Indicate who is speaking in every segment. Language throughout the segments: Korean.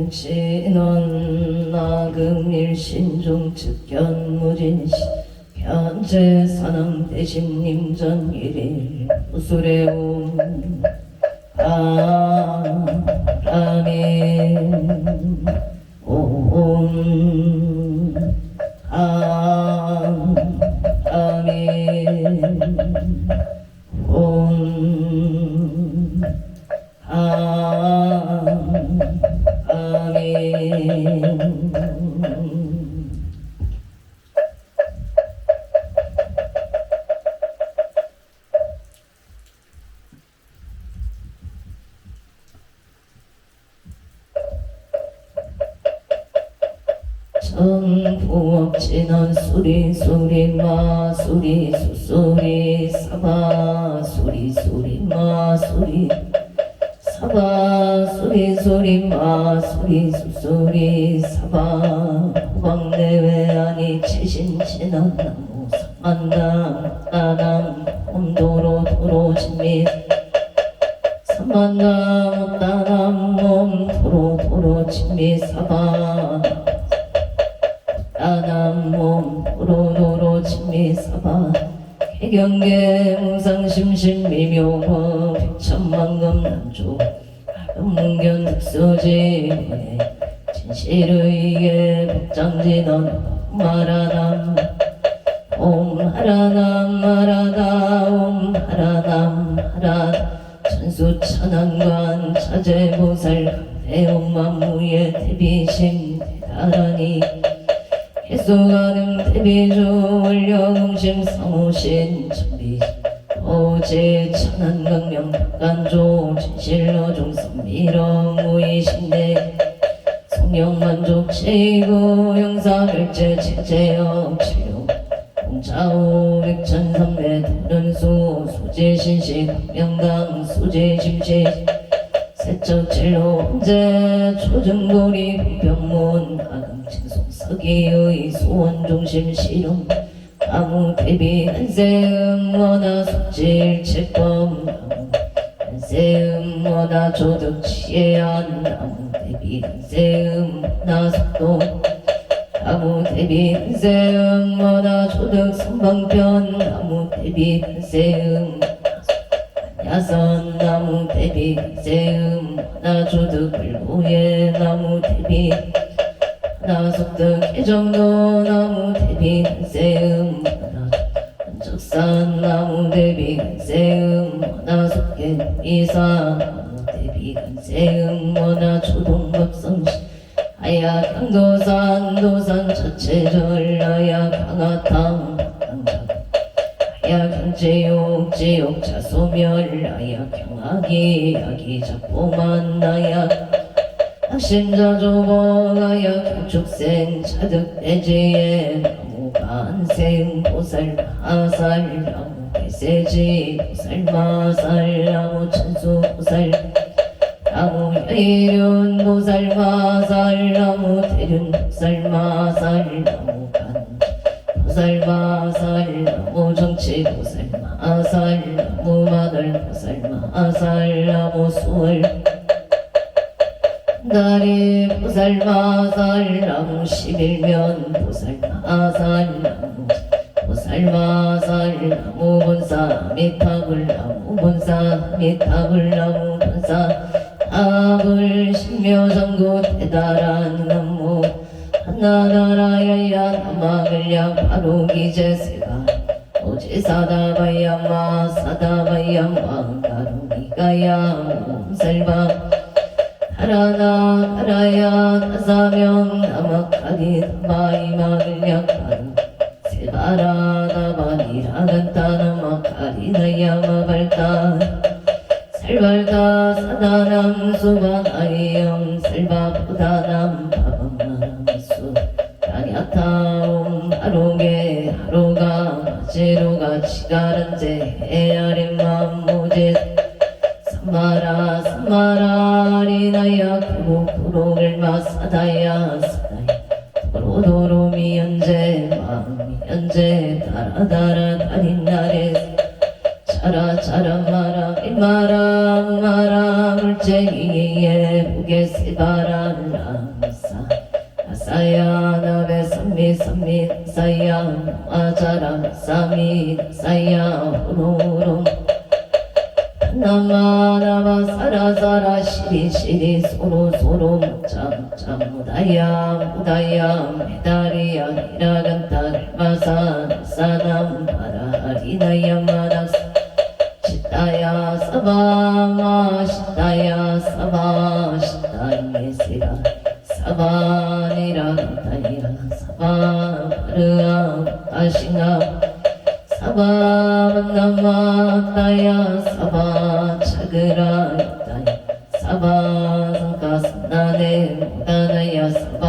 Speaker 1: 불행신원 나금일신종측 견무진시 현재사남 대신님 전일일 우수레움 아라민 옴 아라민 옴 아멘. 전부업진원 수리 수리 마 수리 수수리 사바 수리 수리 마 수리 사바 수리 수리 마 수리 수수리 사바 호박내외 아니 최신친한 나무 삼만남 따남 홈도로 도로 진미 삼만남 따남 몸 도로 도로 진미 사바 따남 몸 도로 도로 진미 사바 해경계 무상심심 미묘호 백천만금 남조 문견 득수지 진실의계 복장진원 마라남 옴 하라남 하라다 옴 하라남 하라 천수천안관 차제보살 대옴만무예 대비심 대다라니 해수가능 대비주 원령음심 성우신 천비 어제 천안강명 박간조 진실로 종성 미렁무이신대 성령만족 제이고 영사별제 체제역 칠용 공차오 백천삼배 도른수 소재신시 명당 소재심시 세척칠로 황제 초등고리 공병문 하강칭송 서기의 소원중심 실용 나무 대비 한세음 원하 속질 채범 나무 한세음 원하 조득 치해안 나무 대비 한세음 원하 속도 나무 대비 한세음 원하 조득 선방편 나무 대비 한세음 야선 나무 대비 한세음 원하 조득 불고예 나무 대비 나속득 해정도 나무 대비 한세음 한적산 나무 대비 한세음 나속계 이사 나무 대비 한세음 원하 초동법성시 아야 강도산 도산 자체절 아야 강화탕 강작 아야 경제욕 지욕 자소멸 아야 경악이 야기 작보만 아야 학신자 조보가야 경축생 차득 대지에 나무 반생 보살 마살 나무 배세지 보살 마살 나무 천수 보살 나무 여일륜 보살 마살 나무 대륜 보살 마살 나무 간 보살 마살 나무 정치 보살 마살 나무 마늘 보살 마살 나무 수월 다리 보살마살 나무 11면 보살마살 나무 보살마살 나무 본사 미탑을 나무 본사 미탑을 나무 본사 탑을 신묘정구 대다란 나무 하나나라야야 나마글량 바로기제세가 오제사다바야마 사다바야마 가루니가야 옴살바 하라나 하라야 나사명 나막하니 마이마글약한 세바라 나바니라간타 나막하리나야 마발타 살발타 사다남 수바나이영 살바보다남 바밤나람수 야냐타옴 하루게 하루가 마제로가 치가란제 헤아림만 모제 사마라 사마라 리나야 구로구로를 마사다야 사다야 도로도로 미연제 마미연제 다라다라 다린나레 차라 차라 마라 일마라 마라 울제이에 무게 세바람람사 아사야 나베 삼미 사야 아자람 사미 사야 우노롱 나마나마 사라사라 시리시리 소로소로 무참참 무다야 메다리야 히라간타 마사 사남 바라리나야 마나스 시타야 사바마 시타야 사바 시타예세가 사바니라간타야 사바 바르아 아싱아 사바만나마타야 사바 차그라타야 사바 상가산나네 무다나야 사바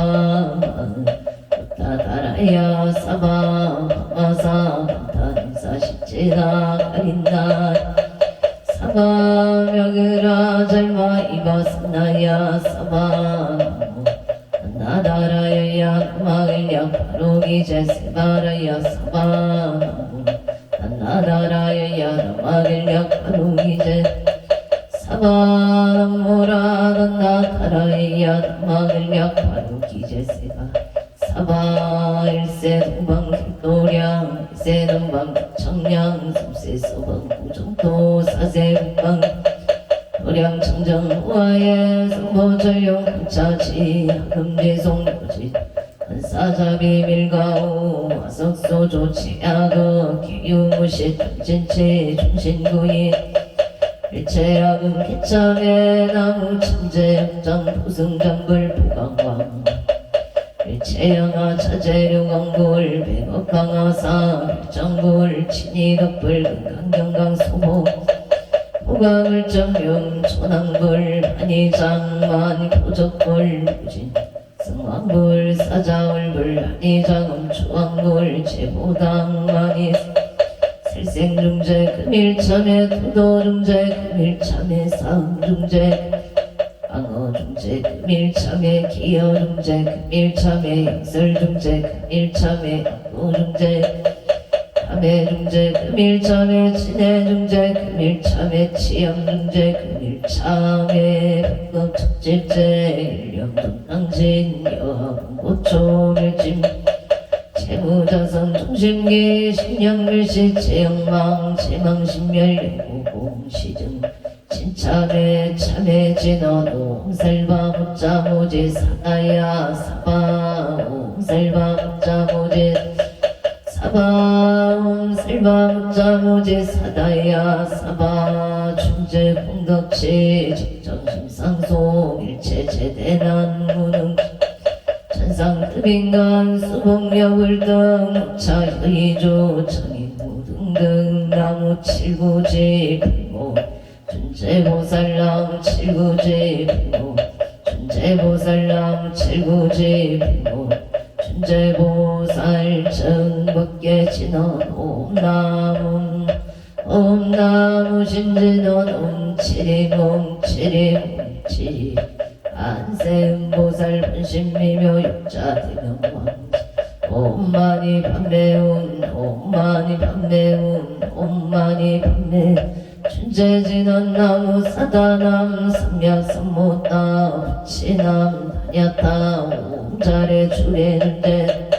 Speaker 1: 무다다라야 사바 마사 단사시체나 가린다 사바 명으라 잘마 이바스나야 사바 나다라야 마을야 바로기제 세바라야 사바 나다라야 마을야 바로기제 사바모라 나다라야 마을야 바로기제 세바 사바 일세 동방 길도량 일세 동방 청량 삼세 서방 우정도 사세 북방 도량 청정 우아예 성보절용 금차지 금지송묘지 한사자비 밀가오 화석소조 치약어 기유무시 던진치 중신구이 일체야금 기참에 나무 천재역장 부승장불 부강왕 일체영아 차재룡왕불 백억강하사 일정불 친이덕불 금강경강 소모 호가물정용 천왕불 한이장만 포적불 무진 승왕불 사자월불 한이장음 초왕불 제보당만이 살생중재 금일참에 도도중재 금일참에 사음중재 강어중재 금일참에 기어중재 금일참에 양설중재 금일참에 악도중재 참해중재 금일참에 친해중재 금일참에 치양중재 금일참에 백급특집재 일령동당진 여봉고초밀짐 재무자선 중심기 신령밀시 재영망 재망신멸영고공시증 진참에 참해진원 옹살바 묻자모지 사나야 사바 옹살바 묻자모지 사바 옴살바 묻자모지 사다야 사바 충재 공덕치 적정심상소 일체제대난 무능 천상급인간 수봉력을 등 차의조 청인무등등 나무 칠구지 불모 준재보살람 칠구지 불모 준재보살람 칠구지 불모 준재보살 정법계 진원 옴나문 옴나무 신진원 옴치리몽 치리몽치 안세음보살 분신미묘 육자대명왕 옴마니 밤매운 옴마니 밤매운 옴마니 밤매 춘재진원 나무 사다남 삼야삼모따 부치남 다냐따 옴자레 주레준재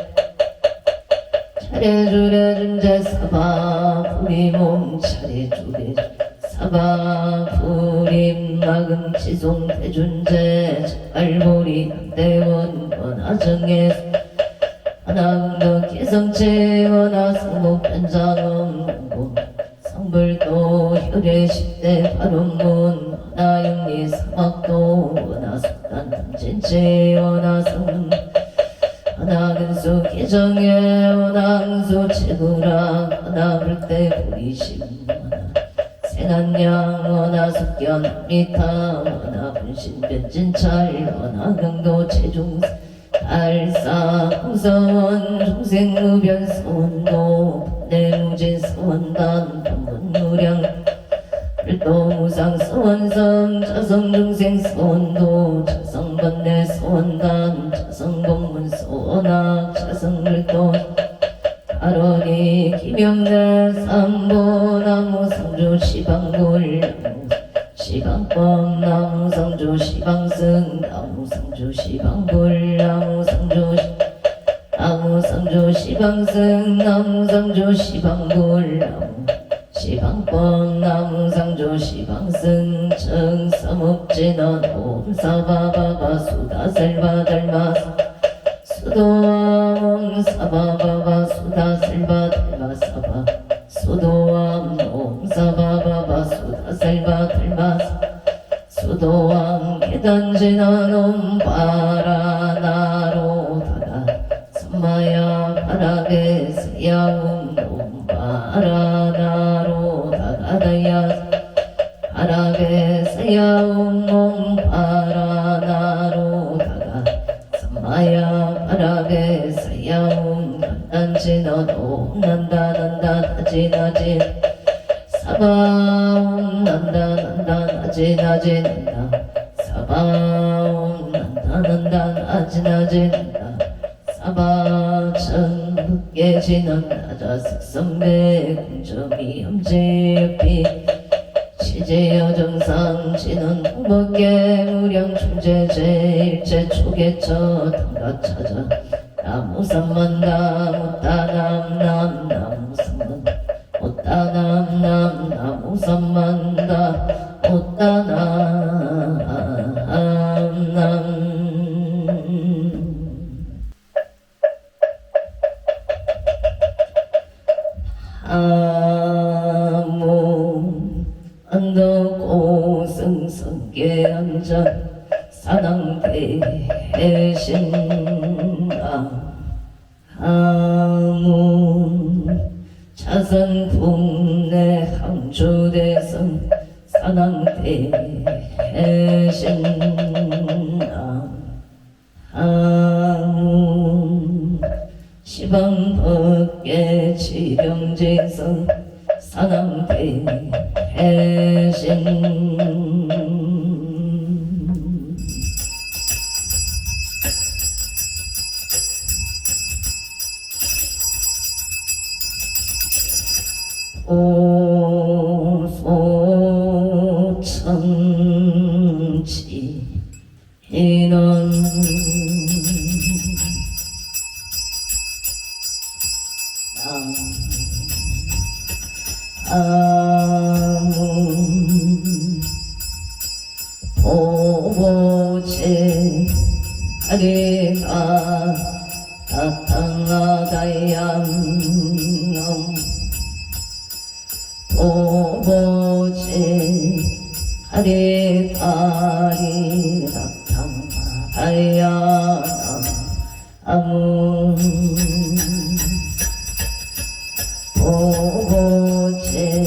Speaker 1: 차례주레준재 사바 부리몸 차례주레 사바 부림 마금 지송 대준재 알보리 대원 원하정에 하나금덕 기성체 원하승복 편장음 성불도 혈외십대 발음문 하나영리 사막도 원하숙단 탐진체 원하승 하나근수 기정에 원항수 채구라 하나불대 보리심 생한양 원하숙견 미타 원하분신 변진찰 원하경도 체중 달사 홍서원 중생무변서원도 내무진서원단 본문무량 불도무상서원성 자성중생서원도 자성번뇌서원단 자성공문서원학 자성불도 아로니 김영대 삼보나무 성주 시방골 시방법 나무상조 시방승 나무상조 시방불 나무상조 시방승 나무상조 시방불 시방법 나무상조 시방승 청사목진원 옴사바바바 수다셀바달마사 수도암 사바바바 수다셀바달마사바 수도암 옴사바바바 수다셀바달마사 수도암 계단지난 옴바라나로다가 선마야 바라게 세야움 옴바라나로다가다야 바라게 세야움 옴바라나로다가 선마야 바라게 세야움 난단지너도 난다난다나지나지 사바옴 난다난다나지나지 난다 사바옴 난다난다나지나지 난다 사바천 흑계지는 나자 색선배 공점이 엄지엽비 시제여 정상지는 홍법계 무량 중제제일제 초계처 당가 찾아 나무삼만 나무따남 나무삼만 오따남 나무삼만다 오따남 아무 안덕고승성계 앉아 사당대신가 아무 자선 국내 항주대성 사당대신가 아무 시방법계 지령지성 사당대신 오소청지 인원 아문 보보제 아리가 다탕하다양엄 보보제 아리가리 다탕하다양 아문 보보제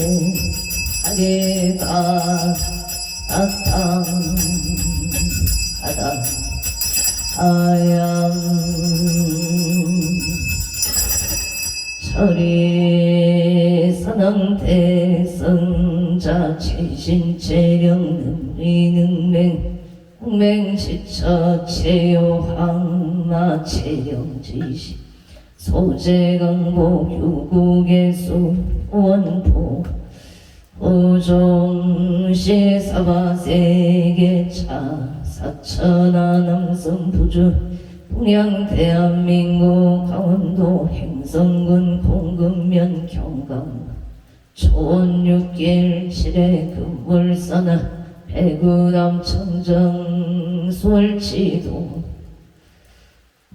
Speaker 1: 아리가 다탕하다 아양 철이 선왕대성자 최신체령 능리능맹 흥맹지처 체요항마 체령지시 소재강복 유국예수 원포 오종시 사바세계차 사천하 남성부주 동양 대한민국 강원도 행성군 공금면 경강 초원 6길 7회 금월사나 배구남 청정 수월지도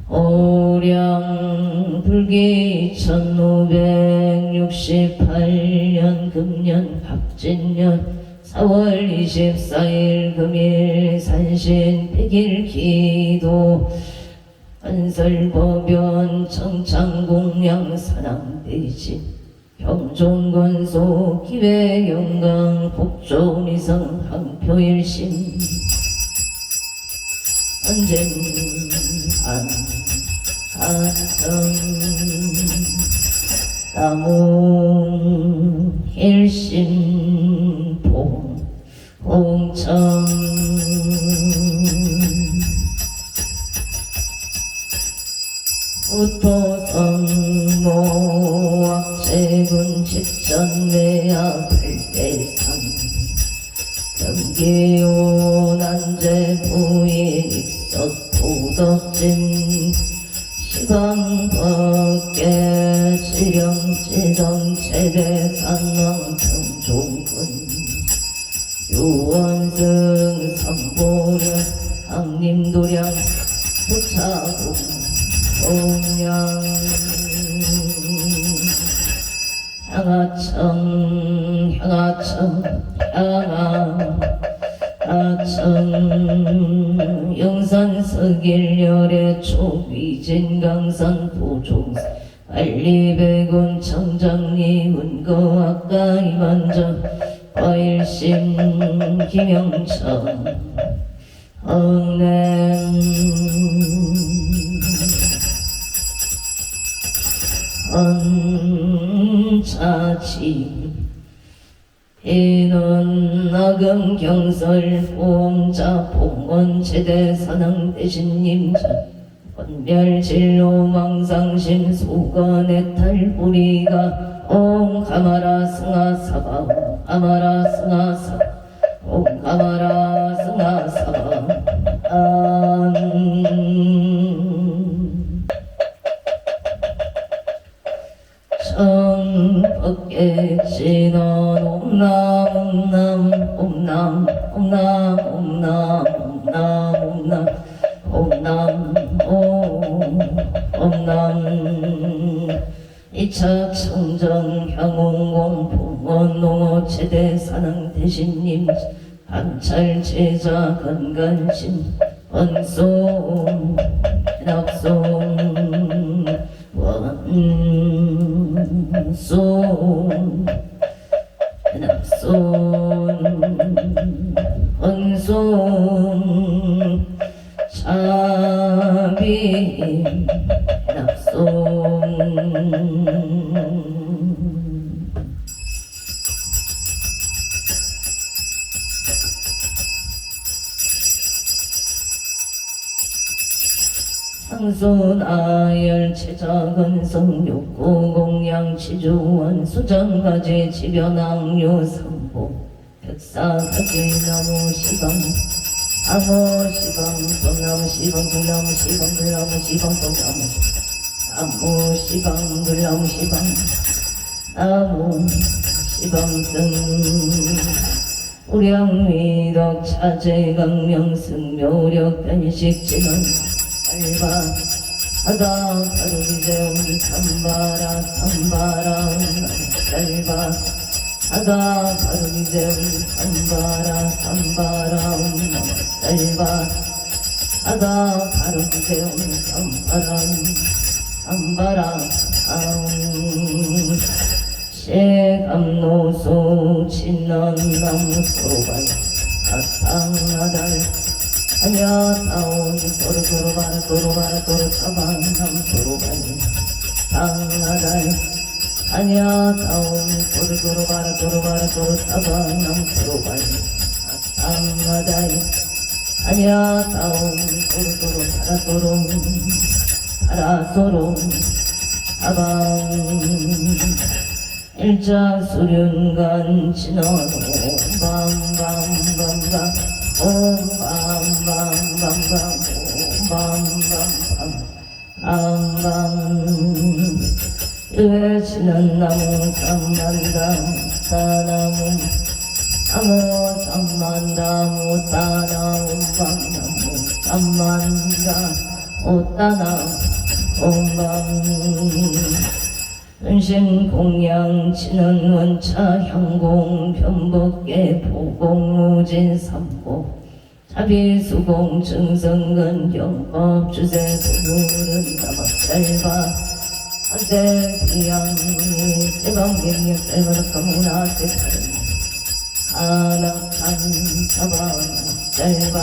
Speaker 1: 오량 불기 1568년 금년 갑진년 4월 24일 금일 산신 100일 기도 안설법연 청창공양 사랑대신 경종건소 기회영강 복조미성 항표일신 선쟁한 한성 나무 일심봉 홍청 우토성모 악재군 집전내야 발대상 연기요 난제 부인 익석 도덕진 시방법계 지령지성 최대 산왕 평종군 유원승 삼보령 강림도량 부차공 동양 향하청 향하청 영산 서길열의 초위진 강산 도종사 알리백운 청장님은 거 아까이 먼저 과일심 김영천 엉냄 언차지 인원 나금 경설 보험자 봉원 제대 사능 대신님 원별 진로 망상심 수건의 탈뿌리가 옹 가마라 승하사바 가마라 승하사 옹 가마라 승하사바 청법계 진원 옴남 이차 청정 향웅공 봉원 농어 최대 사능 대신님 감찰 제자 건간심 원송 낙송 원송 원송 자비 낙송 상순아열 체자건성 육구 공양 치주원 수정가지 지변항류 삼보 백사가지 나무 시방 나무 시방 동나무 시방 동나무 시방 들나무 시방 동나무 나무 시방 들나무 시방 나무 시방승 우량미덕 차제강명승 묘력 변식지는 알바 하다 가루기제 우리 삼바라 알바 하다 가루기제 우리 삼바라 알바 하다 가루기제 우리 삼바라 세감노소 진원나무 소발 사탕아달 아냐 타온 도로 타방 남도로발 당나달 아냐 타온 도로 타방 남도로발 당나달 아냐 타온 도로 파라소로 타방 일자 수륜간 진원호 밤밤밤밤 옴밤밤밤밤 옴밤밤밤 외치는 나무 삼만담 따나무 나무 삼만다무 따나무 밤나무 삼만다 오따나 옴밤 은신 공양 치는 원차 향공 편법계 보공무진 삼보 자비수공 증성근 경법 주세 부부른 다박살바 하세비양이 세방경이 쌀바닥가무나 세파른 하나한 사방살바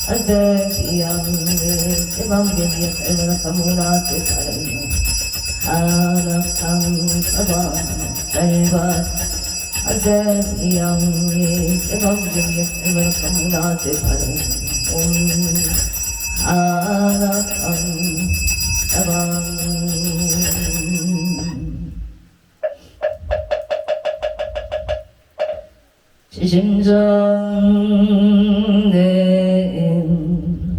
Speaker 1: 하세비양이 세방경이 쌀바닥가무나 세파른 하나상 사방 쌀바 하세비양이 세방경이 쌀바닥가무나 세파른 하나상 사방 심정내임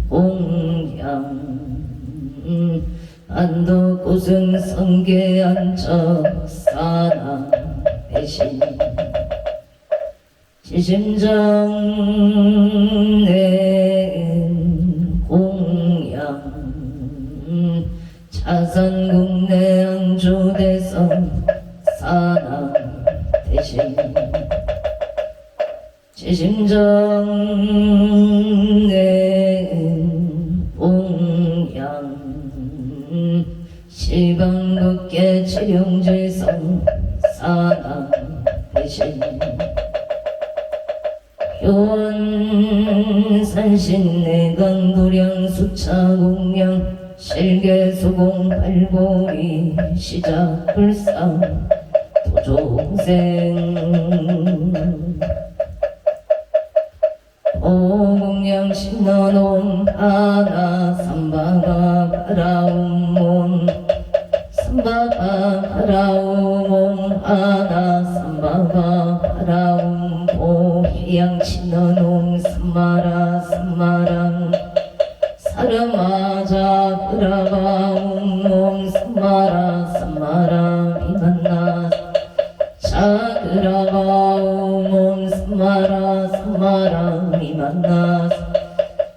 Speaker 1: 공양 안도꽃은 성게 안처 사나 대신 지심정내임 공양 자산국내 안주대성 사나 대신 지심정내임 공양 시방국계 치룡제성 사나 대신 효원산신내강 불량수차공명 실계수공 발보리 시작불상 도종생 오공양 신너놈 하나 삼바가 가라움몸 삼바가 가라움몸 하나 삼바가 가라움 보희양 신너놈 삼마라 삼마랑 사르마자 그라바움몸 삼마라 삼마라 이만나 자그라바움몸 삼마라 삼마라 이만나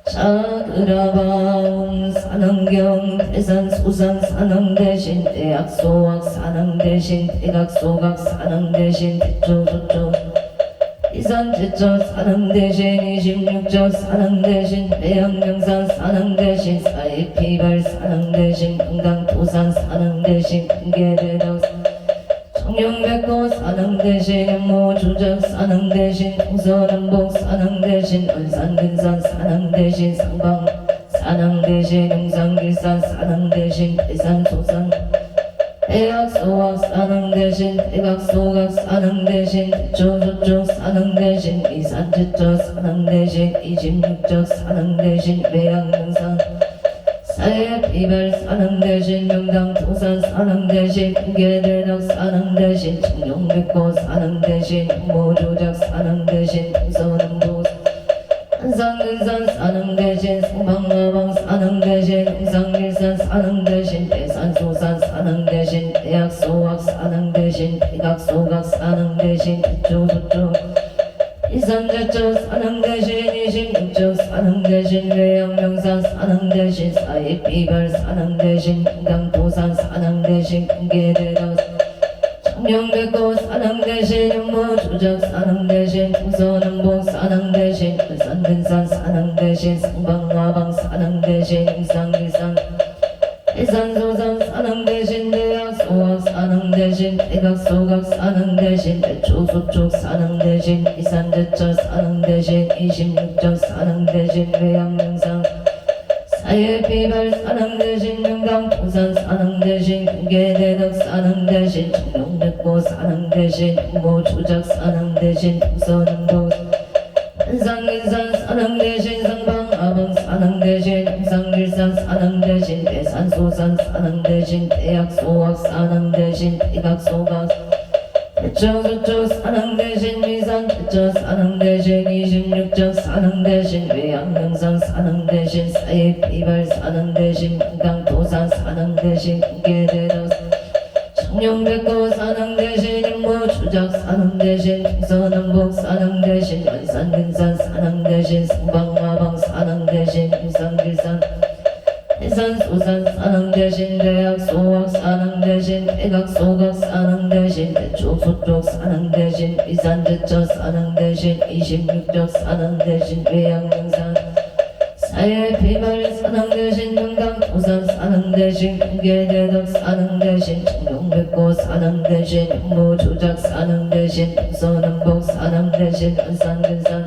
Speaker 1: 자그라바움 산흥경 태산 소산 산흥 대신 대학소학 산흥 대신 대각소각 산흥 대신 대초조초 이산 제처 산흥 대신 26적 산흥 대신 대형경산 산흥 대신 사이피발 산흥 대신 금강토산 산흥 대신 금계대덕 청룡백호 산흥 대신 모주적 산흥 대신 동서남북 산흥 대신 언산근산 산흥 대신 상방 산흥 대신 용산길산 산흥 대신 대산소산 대학소학 산흥 대신 대각소각 산흥 대신 대초저쪽 산흥 대신 이산제처 산흥 대신 26적 산흥 대신 외양등산 사회피발 산흥 대신 명당토산 산흥 대신 금계대덕 산흥 대신 청룡백호 산흥 대신 모조작 산흥 대신 동서남북 한산근산 산흥 대신 성방가방 산흥 대신 홍상길산 산흥 대신 대산소산 산흥 대신 대학소학 산흥 대신 대각소각 산흥 대신 대초저쪽 이산제처 산흥 대신 26적 산흥 대신 외양명산 산흥 대신 사이피발 산흥 대신 금강토산 산흥 대신 금계대덕 청룡백호 산흥 대신 영모조작 산흥 대신 동서남북 산흥 대신 한산근산 산흥 대신 성방가방 산흥 대신 용산길산 대산소산 산흥 대신 대학소학 산흥 대신 대각소각 산흥 대신 대초소촉 산흥 대신 이산제처 산흥 대신 26적 산흥 대신 외양명산 사회피발 산흥 대신 명강토산 산흥 대신 금계대덕 산흥 대신 청룡백호 산흥 대신 모조작 산흥 대신 동서남북 한산근산 산흥 대신 상방아방 산흥 대신 홍상길산 산흥 대신 대산소산 산흥 대신 대학소학 산흥 대신 대각소각 대초저쪽 산흥 대신 미산 대처 산흥 대신 26적 산흥 대신 외양명산 산흥 대신 사이피발 산흥 대신 금강토산 산흥 대신 금계대덕 청룡백호 산흥 대신 임모주작 산흥 대신 동서남북 산흥 대신 연산근산 산흥 대신 성방마방 산흥 대신 용산길산 대산소산 산흥 대신 대학소학 산흥 대신 대각소각 산흥 대신 대초소쪽 산흥 대신 이산제처 산흥 대신 26적 산흥 대신 외양명산 사회피발 산흥 대신 금강토산 산흥 대신 금계대덕 산흥 대신 청룡백호 산흥 대신 영모조작 산흥 대신 동서남북 산흥 대신 한산근산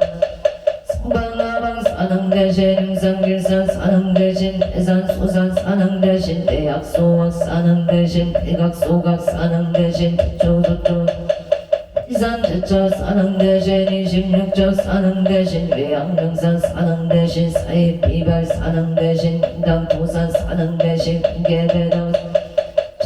Speaker 1: 성방아방 산흥 대신 용산길산 산흥 대신 대산소산 산흥 대신 대학소학 산흥 대신 대각소각 산흥 대신 대초저쪽 이산제처 산흥 대신 26적 산흥 대신 외양명산 산흥 대신 사이피발 산흥 대신 금강토산 산흥 대신 금계대덕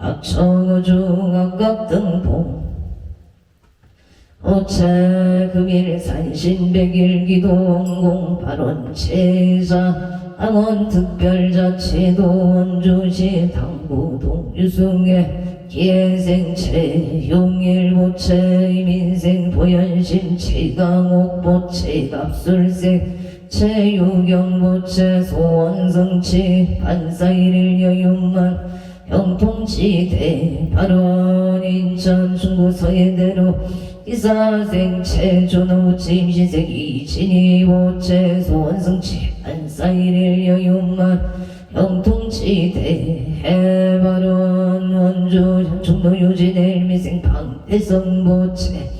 Speaker 1: 악청어중 악각등봉 오체 금일 산신백일 기도원공 발원 제자 항원 특별자치도 원주시 당구동 유승회 기회생체 용일보체 이민생 보현신 최강옥보체 갑술생 체유경보체 소원성치 반사일일 여윤만 형통지대 발원 인천 중구 서해대로 기사생체 존호체 임신생 이진이보체 소원성치 반사일일 여윤만 형통지대 해발원 원주 현충도 유지대 일미생 방대성보체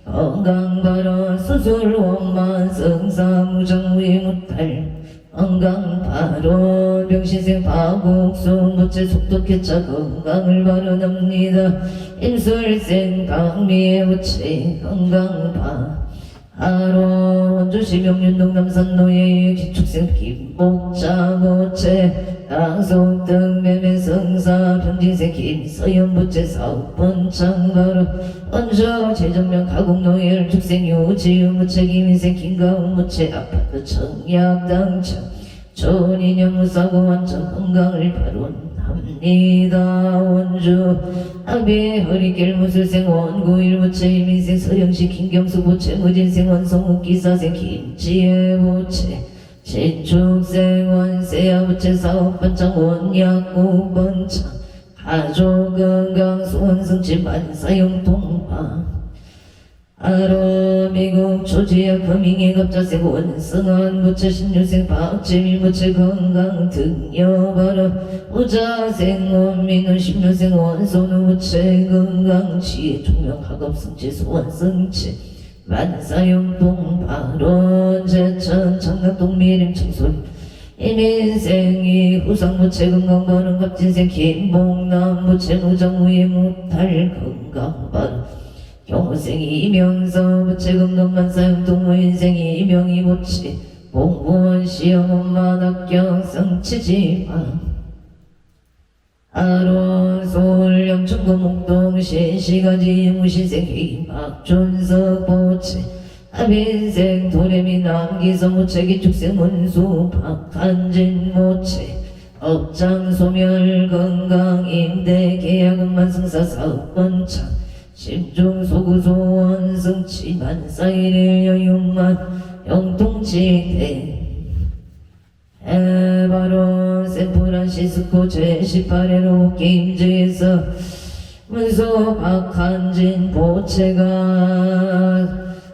Speaker 1: 건강발원 수술원만 성사무장위 무탈 건강발원 병신생 파국수 무체 속독해차 건강을 발언합니다. 임술생 강미의 무체 건강발원 원주시 명륜동 남산노예 기축생 김복자 무체 당속등 매매 성사 병진생 김서연 무체 사업번 창발원 원주 재정면 가공노예 축생 유지유 무체 김인생 김가운 무체 아파트 청약 당첨 존인형 무사고 완전 건강을 발언합니다. 원주 아비 허리길 무술생 원구일 무체 이민생 서영식 김경수 무체 무진생 원성욱 기사생 김지혜 무체 신축생 원세야 무체 사업번창 원약구 번창 가족건강 수원성치 만사용 동파 아로 미국 조지역 금잉의 갑자생 원성한 무체 신유생 박재미 무체 건강 등여바로 우자생 원민우 신유생 원소누 무체 건강 지혜 총명 학업성치 소원성치 만사용 동바로 제천 청각동 미림 청소리 이민생이 후상무체 건강바로 갑진생 김봉남 무체 무정무의 무탈 건강바로 경호생이 이명서 무체 건강만사용 동무인생이 이명이 무체 공무원 시험 엄마 낙경 성치지만 아론 서울 영천구 목동 신시가지 무신생 김학준석 보체 아빈생 도레미 남기성 무체 기축생 문수 박한진 무체 업장 소멸 건강 임대 계약은 만승사 사업번창 심중 소구소 원성치 만사일일 여윤만 영통지대 해바로 샌프란시스코 제18회로 게임즈에서 문소 박한진 보체가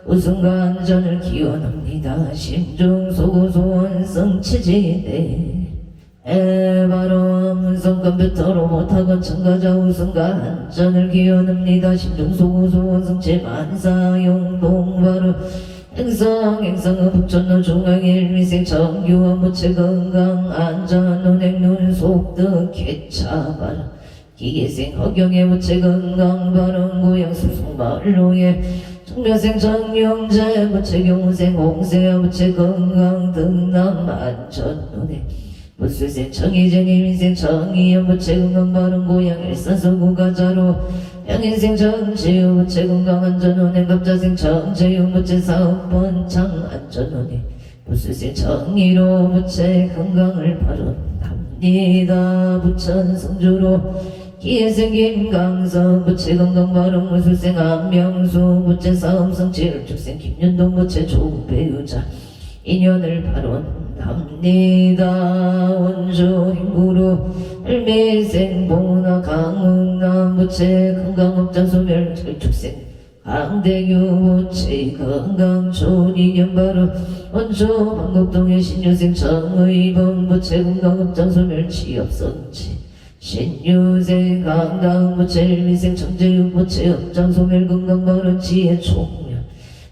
Speaker 1: 우승과 안전을 기원합니다. 심중 소구소 원성치지대 해바로 문성 컴퓨터 로봇학원 참가자 우승과 안전을 기원합니다. 심중소구소 원성체 만사용 동바로 행성의 북천로 중앙일미생 정규원 무체 건강 안전 운행 눈속득 개차발 기계생 허경의 무체 건강 발언 고양 수송발로의 청려생 정용재 무체 경우생 홍세야 무체 건강 등남 안전 운행 무술생 정희진 이민생 정희연 무체 건강 발언 고양 일산서구 가자로 양인생 정지우 무체 건강 안전운행 갑자생 정재우 무체 사업번창 안전운행 무술생 정의로 무체 건강을 발언합니다. 부천 성주로 기회생 김강성 무체 건강 발언 무술생 안명수 무체 사업성치 율축생 김윤동 무체 조배우자 인연을 발언합니다. 원주 행구로 을미생 보나 강흥남 무체 건강업장 소멸 철축생 강대규 무체 건강 조리견 바로 원주 방곡동의 신유생 정의범 무체 건강업장 소멸 취업성치 신유생 강당 무체 일미생 정재육 무체 업장 소멸 건강 발언 지혜 총명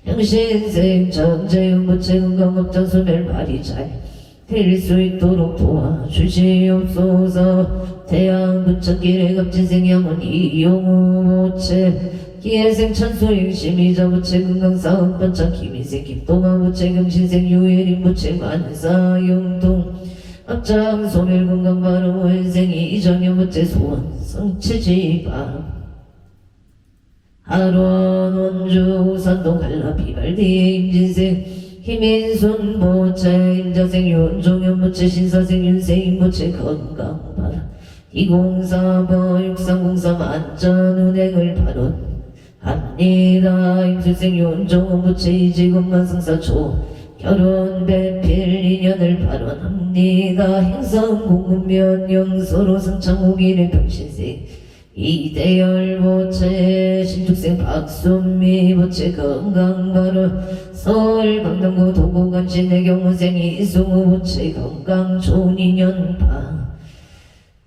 Speaker 1: 영신생 정재육 무체 건강업장 소멸 발이 잘 될 수 있도록 도와주시옵소서. 태양 부천길의 갑진생 양원 이용우 무체 기회생 천소영 심의자 무체 건강사업 번창 김희생 김동아 무체 경신생 유혜린 무체 만사용동 앞장 소멸 건강 바로 인생이 이정여 무체 소원 성체지바 하론 원주 산동 갈라 비발디의 임진생 힘인순 모체 임자생 윤종현 모체 신사생 윤세임 모체 건강바라 2045 6303 안전운행을 바론 합니다. 임수생 윤종원 모체 이지금만 승사초 결혼 배필 인연을 발언합니다. 행성 공급면 영서로 승창호기의 병신생 이대열 모체 신축생 박순미 모체 건강발언 서울 강남구 도구간신의 경무생 이승우 모체 건강 좋은 인연파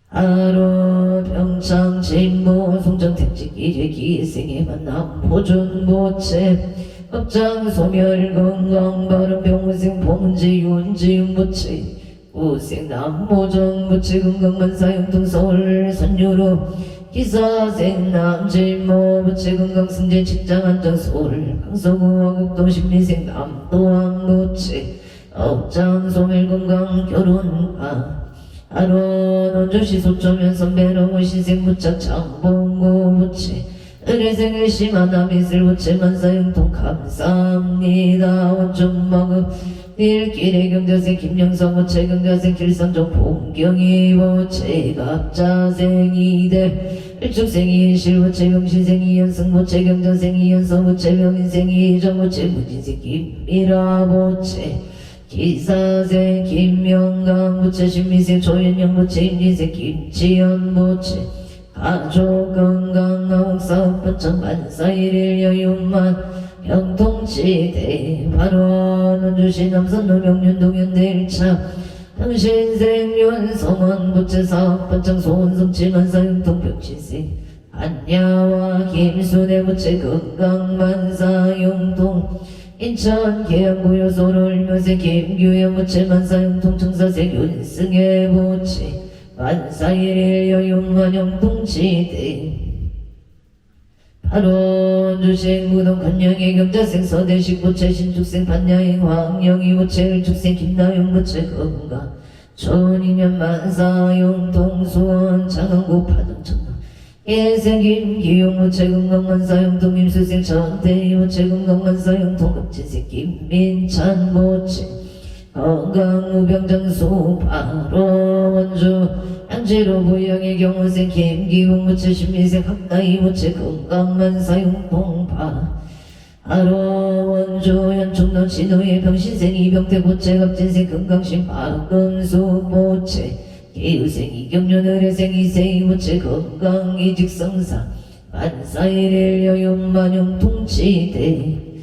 Speaker 1: 하루 평창 진모 송정택직 일의 기생의 만남 보존 모체 업장 소멸 건강 발언 병무생 봉지 윤지윤 모체 우생 남모정 모체 건강만사 영통 서울 선유로 기사생 남진모 모체 건강 승재 직장 안정 서울 강서구 화곡동 심리생 남도항 모체 업장 소멸 건강 결혼가 하론 원주시 소초면 선배로운 신생 무착 장봉고 모체 의뢰생을 심하다 미술 모체 만사영통 감사합니다. 원종마급 일길의 경자생 김영성 모체 경자생 길선종 봉경이 모체 갑자생 이대 일축생 이인실 모체 병신생 이연승 모체 경자생 이연성 모체 병인생 이정 모체 무진생 김미라 모체 기사생 김명강 모체 신미생 조현영 모체 임진생 김지연 모체 가족 건강 나옥사업 번창 만사일일 여유만 형통지대 발원 원주시 남선로 명륜동현 내일차 당신생 윤성원 모체 사업 번창 소원성치 만사형통 병신생 안야와 김순애 모체 건강 만사형통 인천 계양구요 소를 묘세 김규현 모체 만사형통 청사생 윤승의 모체 만사일일 여용만영 동치대 바로 주식 무동 건영의 경자생 서대식 모체 신축생 반야행 황영이 모체 일축생 김나영 모체 건강 천인년 만사용 동수원 장흥구 파동천당 예생 김기용 모체 건강 만사용 동임수생 전태희 모체 건강 만사용 동급진생 김민찬 모체 건강 우병장수 바로 원주 양재로 부영의 경호생 김기봉 모체 신미생 학나이 모체 건강만사용 동파 하루 원주 현충론 신호의 병신생 이병태 모체 갑진생 건강신 박금수 모체 기우생 이경련 의뢰생 이세이 모체 건강 이직성사 만사일일 여윤만용 통치대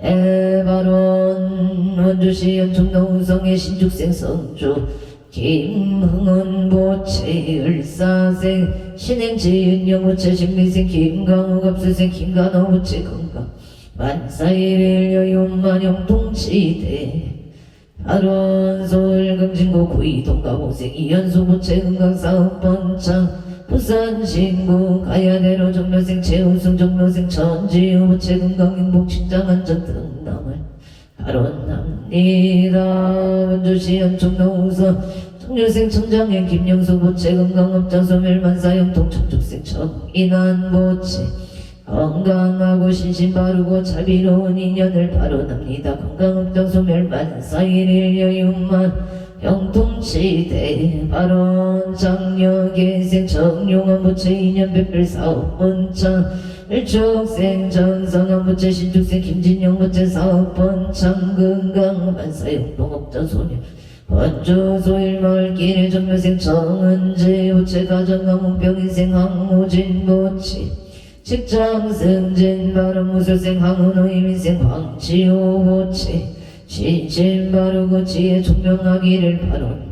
Speaker 1: 에바론 원주시 연충로 우성의 신축생 성주 김흥은 모체 을사생 신행지은영 모체 신미생 김강우 갑수생 김간호 모체 건강 만사일일 여윤만영 통치대 하론 서울 금진구 구이동가고생 이연수 모체 건강사업 번창 부산 신구 가야대로 정묘생 최우승 정묘생 천지우 모체 건강행복 신장 안전 등남을 발언합니다. 원주시 연충로 우선 정묘생 청장행 김영수 모체 건강업장 소멸만사형통 청축생 청인한 모체 건강하고 신신바르고 자비로운 인연을 발언합니다. 건강업장 소멸만사일일 여윤만 영통치대 발언 장려계생 정용한 모체 인연 백별 사업 번창 일축생 전성한 모체 신축생 김진영 모체 사업 번창 건강 만사용 동업자 소녀 원주 소일마을길의 정묘생 정은재 모체 가정강문 병인생 황무진 모체 직장 승진 발언 무술생 황은호 이민생 황지호 모체 신신 바르고 지혜 총명하기를 발언합니다.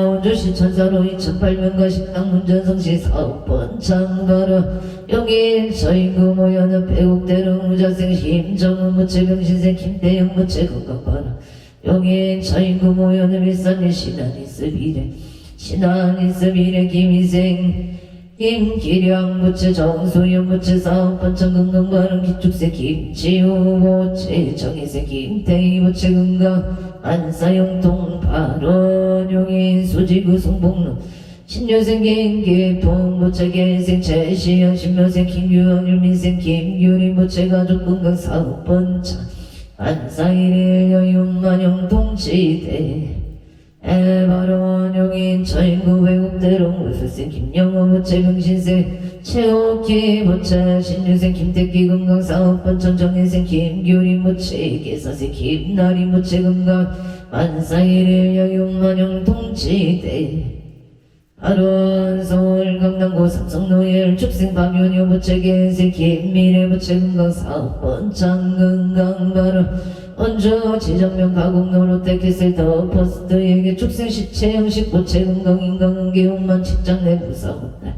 Speaker 1: 원주시 천사로 2008년가 식당 문전성시 사업번 창발언 용인 서인구 모연은 배국대릉 무자생 심정은 모체병신생 김대영 모체 건강발언 용인 서인구 모연은 일산일 신안이스비래 신안이스비래 김희생 김기량 부채 정수연 부채 사업번창 건강바른 기축세 김지우 부채 정희세 김태희 부채 건강 안사용통 발원용인 수지구 성복로 신여생 김기풍 부채 개생 최시현 신묘생 김규현 율민생 김규리 부채 가족 건강 사업번창 안사일일 여윤만영 동치대 에바론 용인 처인구 외국대롱 우수생 김영호 부채 병신생 최옥희 부채 신유생 김택기 건강 사업번창 정혜생 김규리 부채 개사생 김나리 부채 건강 만사일일 여윤만영 동치대 하루원 서울 강남구 삼성노일 축생 박윤효 부채 개생 김미래 부채 건강 사업번창 건강 바로 원주 지정명 가공로 롯데캐슬더 포스트에게 축생 시체 형식 부채 건강 인강 개운만 직장 내 부사업날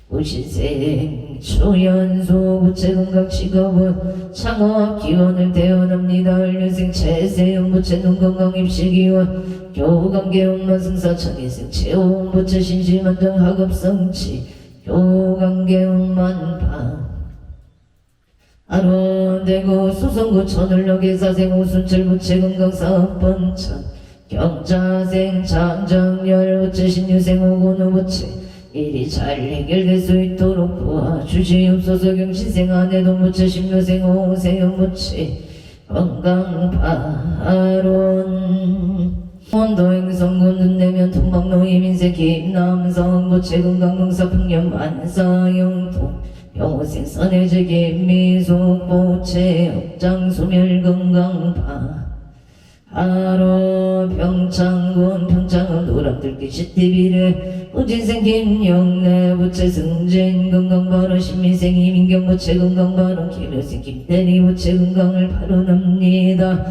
Speaker 1: 우신생 초연소 부채 건강 직업은 창업 기원을 대원합니다. 연생 최세영 부채 눈건강 입시기원 교감 개운만 승사 청희생 최호원 부채 신실만정 학업성취 교감 개운만 방 아론대구 수성구 천을로 개사생 오순철 부채 건강 사업번창 경자생 장정열 부채 신유생 오건우 부채 일이 잘 해결될 수 있도록 도와주시옵소서. 경신생 아내동 부채 신묘생 오세영 부채 건강 바론 원도행성군 눈내면 통방로 이민생 김남성 부채 건강 농사 풍년 만사영통 영호생 선해제 김미숙 부채 업장 소멸 건강파 하로 평창군 평창은 노랑들기 시티비를 우진생 김영래 부채 승진 건강바로 신미생 이민경 부채 건강바로 김효생 김대리 부채 건강을 발언합니다.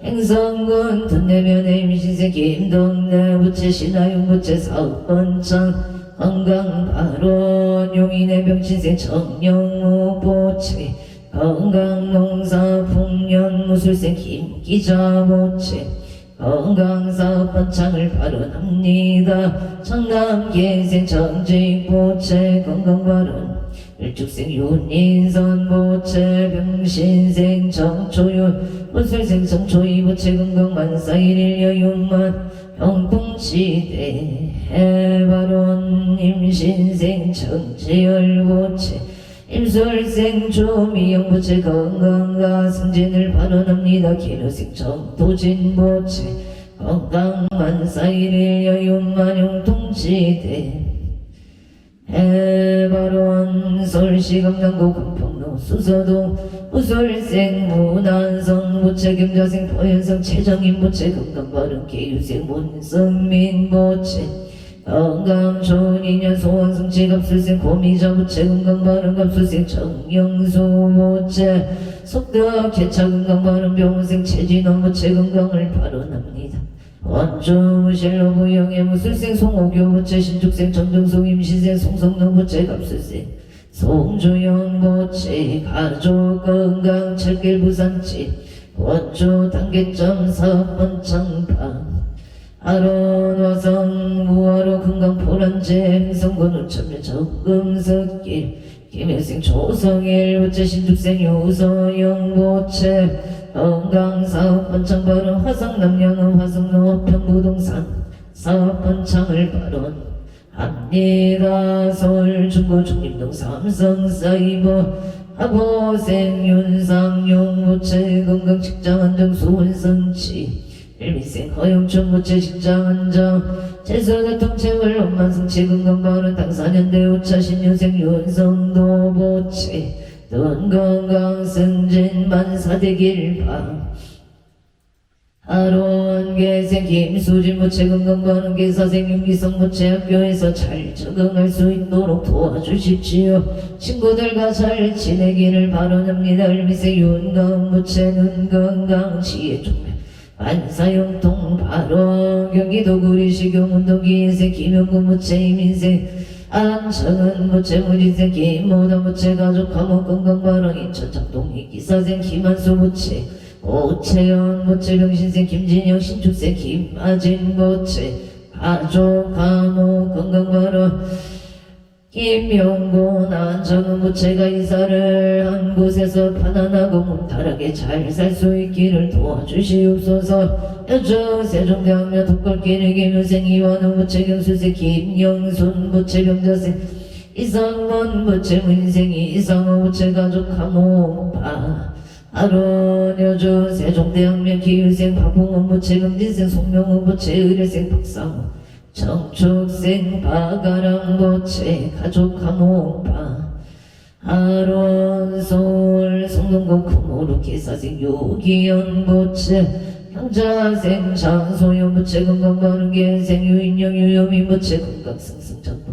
Speaker 1: 행성군 둔내면의 임신생 김동래 부채 신하용 부채 사업번창 건강바론 용인의 병신생 정영우 부채 건강농사 풍년 무술생 김기자 부채 건강사업번창을 발언합니다. 청남계생 정직 부채 건강발언 일축생 윤인선 부채 병신생 정초윤 무술생 정초이 부채 건강 만사일일 여윤만 병풍치대 해발원 임신생 정지열 부채 임술생 조미영 부채 건강과 승진을 발언합니다. 기누생 정도진 부채 건강 만사일일 여윤만용 동치대 해발원 서울시 강남구 강평로 수서동 우술생 문한성 부채 경자생 포현성 최정인 부채 건강바른 계유생 문성민 부채 건강 좋은 인연 소원성 지갑술생 고미자 부채 건강바른 갑술생 정영수 부채 속덕 개차 건강바른 병원생 최진원 부채 건강을 발언합니다. 원주 무실로 부영의 무술생 송옥교 부채 신축생 전정송 임신생 송성동 부채 갑술생 송주영 부채 가족 건강 철길 부산집 원주 단계점 사업번창방 아론 화성 무화로 건강 포란제 행성군 우천면 적금석길 김혜생 조성일 부채 신축생 유서영 부채 건강 사업번창 발언 화성 남양은 화성로 평부동산 사업번창을 발언합니다. 서울 중구 중림동 삼성 사이버 하고생 윤상용 부채 건강 직장 안정 수원성치 일민생 허영춘 부채 직장 안정 재수교통체물 엄만성치 건강 발언 당사년대 우차 신유생 윤성도 부채 건강 승진 만사대길방 하론 계생 김수진 부채 건강바른 계사생 윤기성 부채 학교에서 잘 적응할 수 있도록 도와주십시오. 친구들과 잘 지내기를 바라옵니다. 을미생 윤가은 부채 눈건강 지혜종면 만사용통 바로 경기도 구리시 교문도 기인생 김영구 부채 이민생 안정은 부채 무진생 김모다 부채 가족 감옥 건강바로 인천 작동이 기사생 김한수 부채 오채연 부채 병신생 김진영 신축생 김아진 부채 가족 감옥 건강바로 김영곤 안정은 부채가 이사를 한 곳에서 편안하고 무탈하게 잘 살 수 있기를 도와주시옵소서. 여주 세종대왕면 독걸길의 김유생 이완우 부채 경수생 김영순 부채 병자생 이상원 부채 문생이 이상호 부채 가족 하모파 아론 여주 세종대왕면 기유생 박봉원 부채 금진생 송명호 부채 의뢰생 박상호 정축생 바가랑 부채 가족 하모파 아론 서울 성동구 금오루 기사생 유기현 부채 형자생 장소연 부채 건강바른 계생 유인영 유여민 부채 건강승승 전부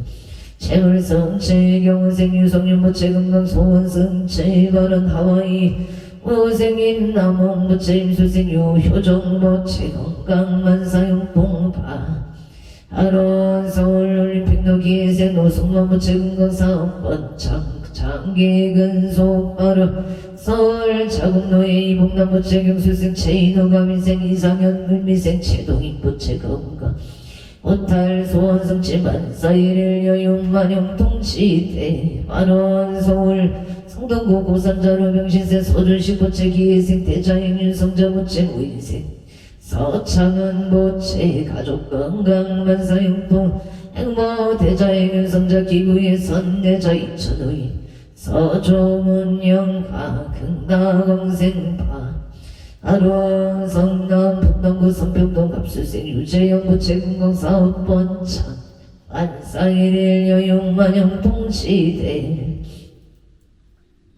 Speaker 1: 채울성 채경은생 유성윤 부채 건강소원승 채바른 하와이 우생인 남홍 부채 임수생 유효정 부채 건강만사용봉파 아론 서울 올림픽 노기생 노승만 부채 건강사업번 장기근속 바로 서울 자국노예 이봉남 부채 경수생 최인호가민생 이상현 을미생 최동인 부채 건강 오탈 소원성 지만사일일 여윤만영 통치대 만원 서울 성동구 고산자로 병신생 서준식 부채 기회생 대자행 윤성자 부채 무인생 서창은 부채 가족 건강 만사용통 행보 대자행 윤성자 기구의 선대자 이천의 서조문영가 금다공생파 아론 성남 분당구 선평동 갑수생 유재영 부채 건강사업번창 안사일일 여용만영 통치대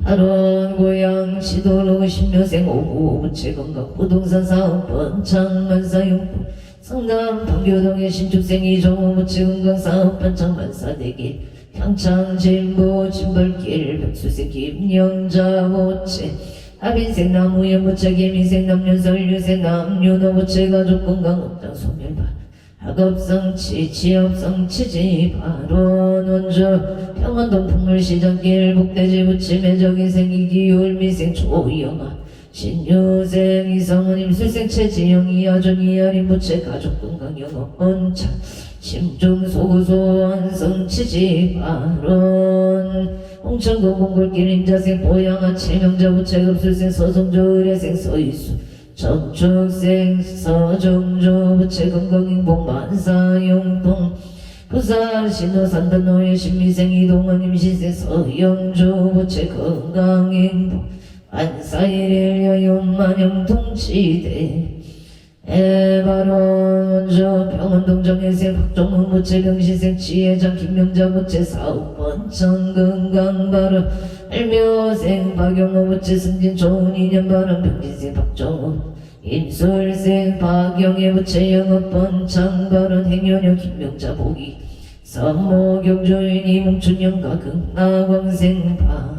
Speaker 1: 아론 고양 시도로 신묘생 오구 부채 건강 부동산 사업번창 만사용품 성남 방교동의 신축생 이종호 부채 건강사업번창 만사대길 향창 진보 진벌길 백수생 김영자 부채 하빈생 나무연 부채 김인생 남윤설 유생 남윤호 부채 가족 건강 업장 소멸발 학업성치 취업성치 지바론 원주 평안동 풍물시장길 복대지 부채 매적인생 이기율 미생 조영아 신유생 이성은 임술생 최지영 이하준 이하린 부채 가족 건강 영업 번창 심중소구소 완성치지바론 홍천구 공골길 임자생 보양아 최명자 부채 급술생 서성조 의뢰생 서이수 정축생 서정조 부채 건강인복 만사용통 부산 신호산단노예 신미생 이동원 임신생 서영조 부채 건강인복 안사일일 여윤만영 통치대 에바론 원조 평안동 정혜생 박종문 부채 병신생 지혜장 김명자 부채 사업번창 건강바른 알묘생 박영호 부채 승진 좋은 인연 바른 병신생 박종문 임술생 박영애 부채 영업번창 바른 행여녀 김명자 보기 선모 경조인 이몽춘영가 극나광생파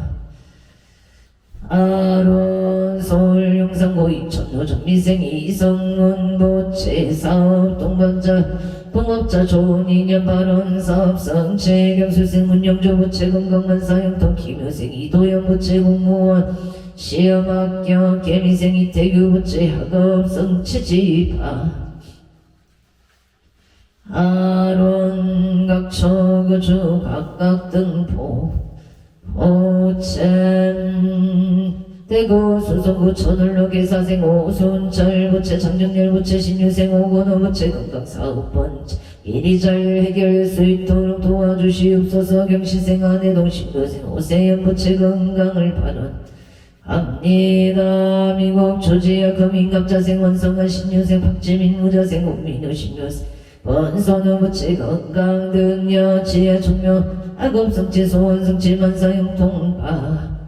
Speaker 1: 아론 서울 용산고 이천로 전미생 이성문 부채 사업 동반자 동업자 좋은 인연 발언 사업성 최경수생 문영조 부채 건강만사형통 김효생 이도영 부채 공무원 시험 합격 개미생 이태규 부채 학업성 치지파 아론 각처 거주 각각 등포 오천 대구 수성구 천을로 계사생 오순철 부채 장정렬 부채 신유생 오건호 부채 건강사업번째 일이 잘 해결할 수 있도록 도와주시옵소서. 경시생 아내동 신도생 오세연 부채 건강을 발언합니다. 미국 조지아 금인갑자생 원성한 신유생 박지민 무자생 국민우 신유생 번선우 부채 건강 등여 지하 종묘 학업성치 소원성치 만사형통파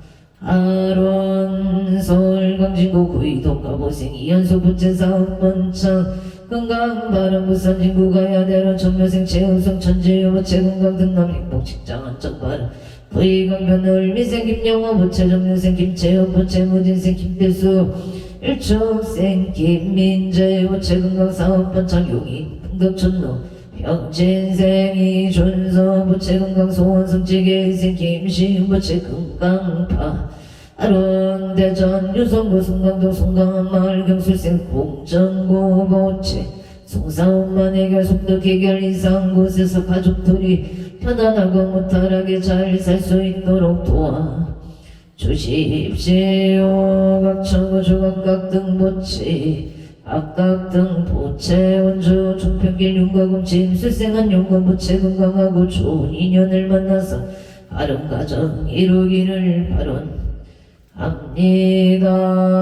Speaker 1: 아론 서울 광진구 구이동 가보생 이연수 부채 사업번창 건강바른 부산 진구 가야대로 전묘생 최우성 천지유 부채 건강 등남 행복 직장 안정바른 부의강변 을미생 김영호 부채 정묘생 김채우 부채 무진생 김필수 일축생 김민재 부채 건강 사업번창 용인 풍덕천로 병진생이 준서 부채 건강 소원성치 계생 김시은 부채 건강파 아론 대전 유성구 송강동 송강한 마을 경술생 공정구 부채 송사원만 해결 속덕 해결 이상 곳에서 가족들이 편안하고 무탈하게 잘 살 수 있도록 도와 주십시오. 각처고 주각각 등보치 각각 등보채 원주 중평길 윤과금침 술생한 용과부채 건강하고 좋은 인연을 만나서 바른 가정 이루기를 바론합니다.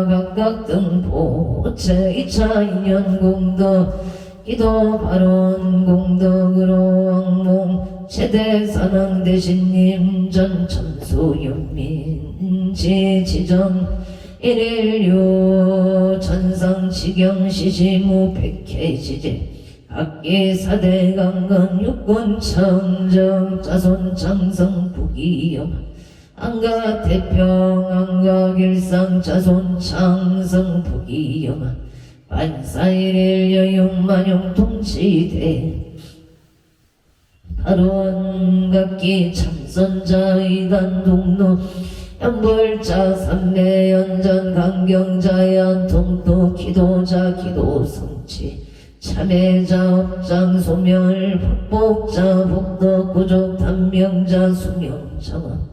Speaker 1: 각각 등보채 2차 인연 공덕 기도 바론 공덕으로 왕몽 최대 사랑 대신님 전 천수윤민 지정 일일류 천상 지경 시시무 백해지제 악기 사대 강건 육군 청정 자손 장성 부기영 안가 태평 안가 길상 자손 장성 부기영 반사일일 여용 만용 통치대 발원각기 참선자 이단 동로 연불자 삼매연전 강경자연 통도 기도자 기도성치 참회자 업장 소멸 복복자 복덕 구족 단명자 수명정원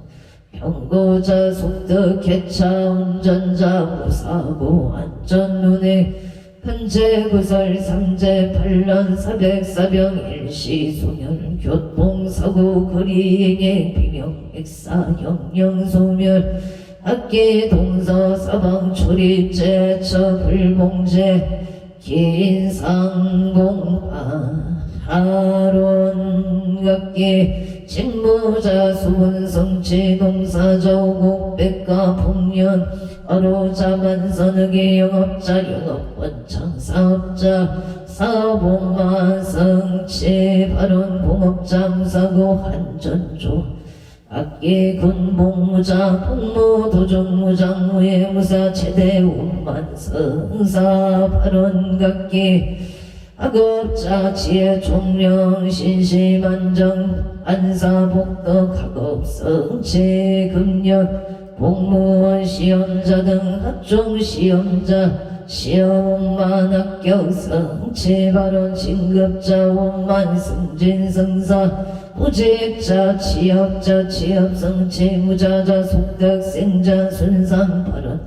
Speaker 1: 병고자 속덕 개차 운전자 무사고 안전눈에 현재구설 삼재 반란 사백사병 일시소멸 교통사고 거리행행 비명 액사 영영소멸 학기 동서 사방 출입제 처불봉제 긴상공파 하론각기 직무자 수분성치 동사자 오곡백과 풍년 어로자 만선흑의 영업자 영업원창 사업자 사업원만 성치 발언 공업자 무사고 한전조 악기 군복무자 복무 도종무장무예 무사 최대 운만성사 발언각기 학업자 지혜 총령 신시만정 안사복덕 학업성치 금년 공무원 시험자 등 각종 시험자 시험만 합격 성취 발원 진급자 원만 승진 성사 부직자 취업자 취업 성취 무자자 속덕 생자 순산 발원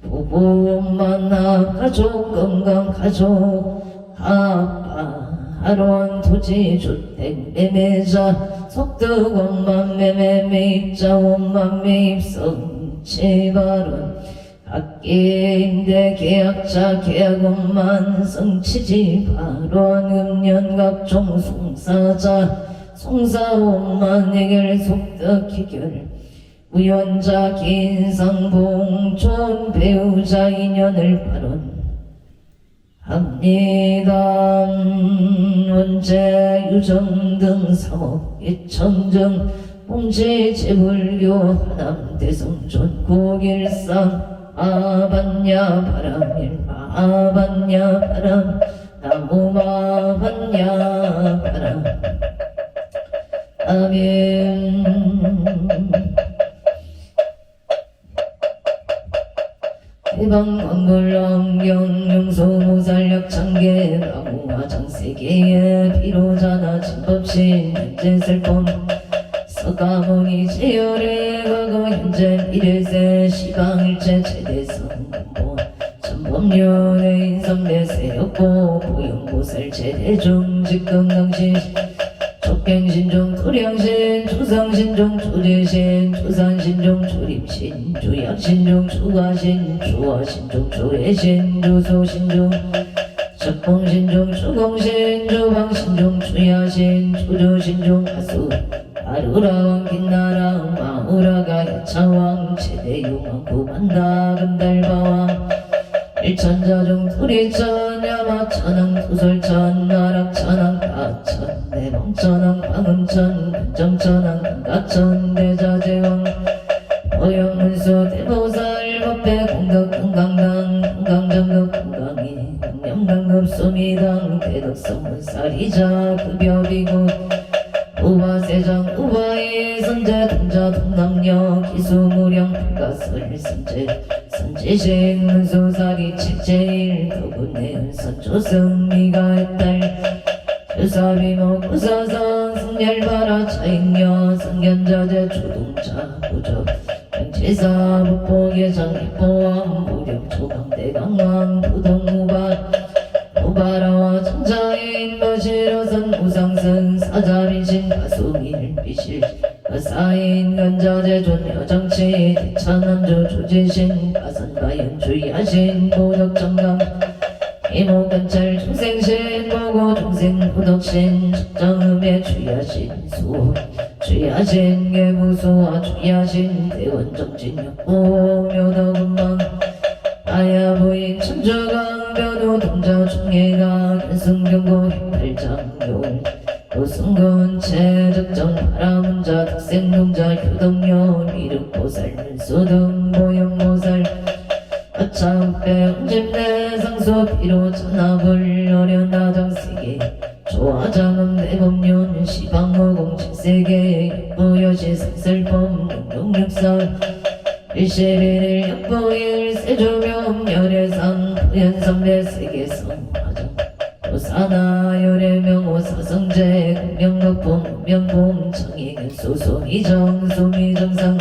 Speaker 1: 부부 원만 합 가족 건강 가족 합파 하론 토지 주택 매매자 속덕 원만 매매 매입자 원만 매입 성취 발원 학기 임대 계약자 계약 원만 성취지 발원 음년 각종 송사자 송사 원만 해결 속덕 해결 우연자 긴상봉촌 배우자 인연을 발원 합니다. 원재 유정 등 사업 이청정 봉지 재불교 하남 대성촌 고길상 아반야 바람일 마반야 바람 나무 마반야 바람 아멘. 해방 광골남경 용소무살력 창계 나무와 장세계의 비로자나 진법신 현재 슬픔 서가모니 제열의 과거 현재 미래세 시방일체 최대성 근본 전법륜의 인성내세였고 보영보살 최대중 직건강신 족갱신종 토량신 조상신종 조재신 조산신종 조림신 조약신종 조가신 조화신종 조해신 조소신종 적봉신종 조공신 조방신종 조야신 조조신종 하수 아루라왕 빛나라 마우라가 야차왕 최대용왕 구만다 금달바왕 일천자중 토리천 야마천왕 토설천 나락천왕 가천 대봉천왕 방음천 근정천왕 금가천 대자재왕 어영문수 대보살 법배 공덕 금강당 금강정급 금강이 금념당급 소미당 대덕성문살이자 급여비고 우바세장 우바의 선제 동자 동남녀 기수무령 불가설 선제 선지식 문수사리 책제일 도군내은 선조승 미가의 딸 유사비모 구사상 승열바라 차익녀 승견자재 조동자 부적 양치사 북보계장 입보왕 무령 초강대강왕 부동무발 무바라와 천자인 거실어선 우상승 사자리신 가수일 비실 가사인 간자재 존여정치 대찬원조 조지신 가선가연 주의하신 보덕정강 이모관찰 중생신 보고 중생 부덕신 적정음에 주의하신 수 주의하신 계무수와 주의하신 대원정진역보 묘덕음망 아야부인 천주강 변우 동자 중예가 견승경고 휘팔장교 도승군 체적정 바라문자 득생동자 효동요 미륵보살 수등 보영보살 아참배 언집내 상수 비로 전압을 어려나정세계 조화장음 대법륜 시방무공 칠세계 역부여시 상설범 영육육설 일시비일 역부일 세조명 열애상 부연성대 세계성 화정 도사나 열애명호 사성제 공명덕품 명품 청이근 소소미정 소미정상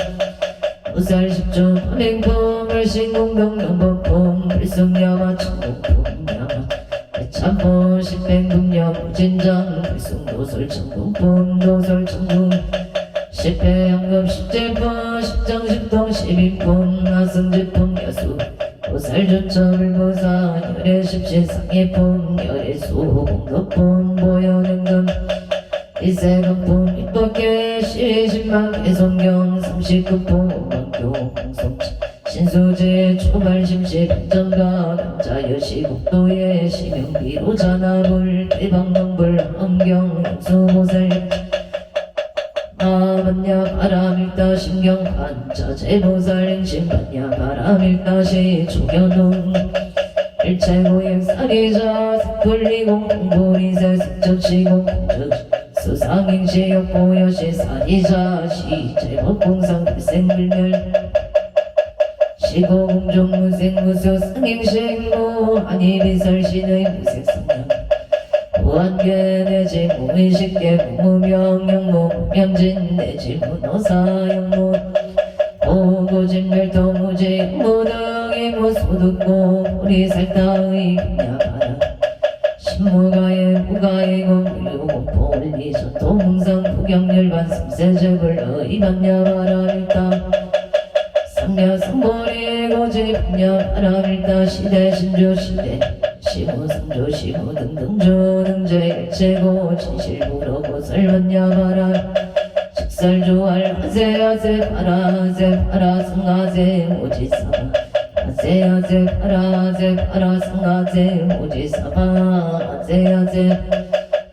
Speaker 1: 우살십주 범행품 을신공동 명법품 불승야마 천공품 야마 대참포 십행금야 무진장 불승도설 천공품 도설 천공 십회양금 십제품 십정십동 십인품 나승제품 여수 보살조처불보사 열애십시상예품 열애수 공덕품 보여능금 이세금품 입법계 시신방 개성경 39품 원교 공성 신수제 초발심시 반정가 남자여시 국도의 시명비로 잔압을 대방명불 엄경 영수보살 아반야 바람일다 신경반자 제보살 행신반야 바람일다시 조견동 일체고행사리자 색불리공 공보리세 색적시공 공적 수상행시 역보여시 사리자 시제법공상 불생불멸 시고공종 무생무수 상행시행무 아니비설신의 무색성량 무한계 내지 무의식계 무명영무 무명진 내지 무노사영무 보고진멸도 무지 무등이 무소득고 우리살다의 분야가라 신무가의 무가이고 무유공포 올리전도 문상 부경열반 삼세제불 의반야바라밀다 삼야성보리 고지 분야바라밀다 시대 신조 시대 시무성조 시무등등조 등제 일체고 진실무로고 설반야바라 식설조알 하세하세 파라세 파라승하세 오지사바 하세하세 파라세 파라승하세 오지사바 하세하세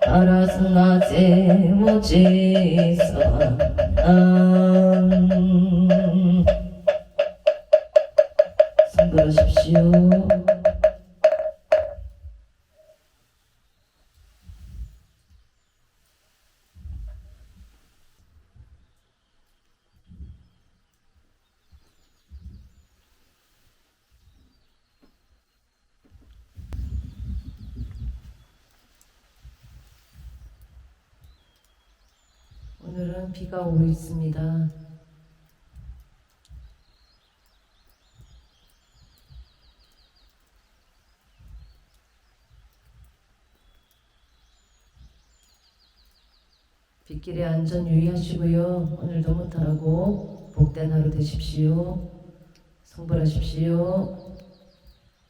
Speaker 1: 파라승하세 오지사바 성불하십시오. 오늘은 비가 오고 있습니다. 빗길에 안전 유의하시고요. 오늘도 무탈하고 복된 하루 되십시오. 성불하십시오.